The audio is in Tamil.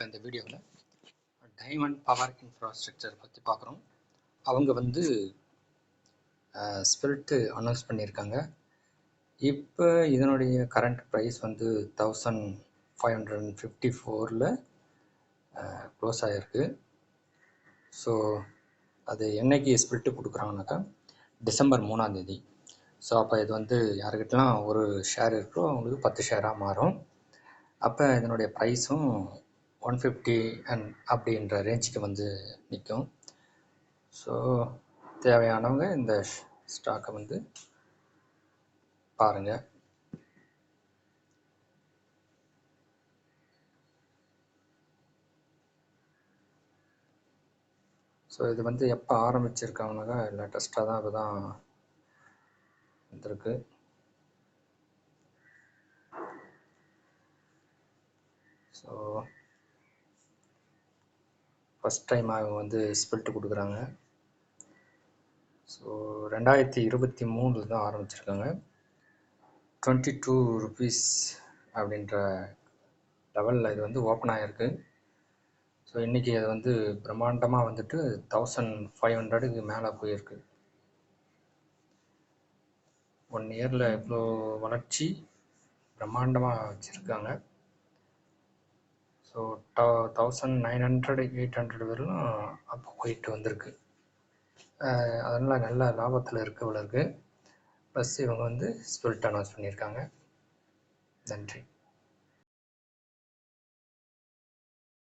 இப்போ இந்த வீடியோவில் டைமண்ட் பவர் இன்ஃப்ராஸ்ட்ரக்சர் பற்றி பார்க்குறோம். அவங்க வந்து ஸ்பிரிட்டு அனௌன்ஸ் பண்ணியிருக்காங்க. இப்போ இதனுடைய கரண்ட் ப்ரைஸ் வந்து 1554 க்ளோஸ் ஆகிருக்கு. ஸோ அது என்னைக்கு ஸ்பிரிட்டு கொடுக்குறாங்கனாக்கா டிசம்பர் 3 ஸோ அப்போ இது வந்து யாருக்கிட்டலாம் ஒரு ஷேர் இருக்கோ அவங்களுக்கு 10 ஷேராக மாறும். அப்போ இதனுடைய ப்ரைஸும் 150 அப்படின்ற ரேஞ்சுக்கு வந்து நிற்கும். ஸோ தேவையானவங்க இந்த ஸ்டாக்கை வந்து பாருங்கள். ஸோ இது வந்து எப்போ ஆரம்பிச்சிருக்காங்கனாக்கா லேட்டஸ்ட்டாக தான் அதுதான் வந்திருக்கு. ஸோ ஃபஸ்ட் டைம் அவங்க வந்து ஸ்பிரிட்டு கொடுக்குறாங்க. ஸோ 2023 தான் ஆரம்பிச்சிருக்காங்க. 22 rupees அப்படின்ற லெவலில் இது வந்து ஓப்பன் ஆகிருக்கு. ஸோ இன்றைக்கி அது வந்து பிரம்மாண்டமாக வந்துட்டு 1500க்கு மேலே போயிருக்கு. 1 இயரில் இவ்வளோ வளர்ச்சி பிரம்மாண்டமாக வச்சுருக்காங்க. ஸோ 1900 800 வரலும் அப்போ போயிட்டு வந்திருக்கு. அதனால் நல்ல லாபத்தில் இருக்கவளுக்கு ப்ளஸ் இவங்க வந்து ஸ்பிரிட் அனௌன்ஸ் பண்ணியிருக்காங்க. நன்றி.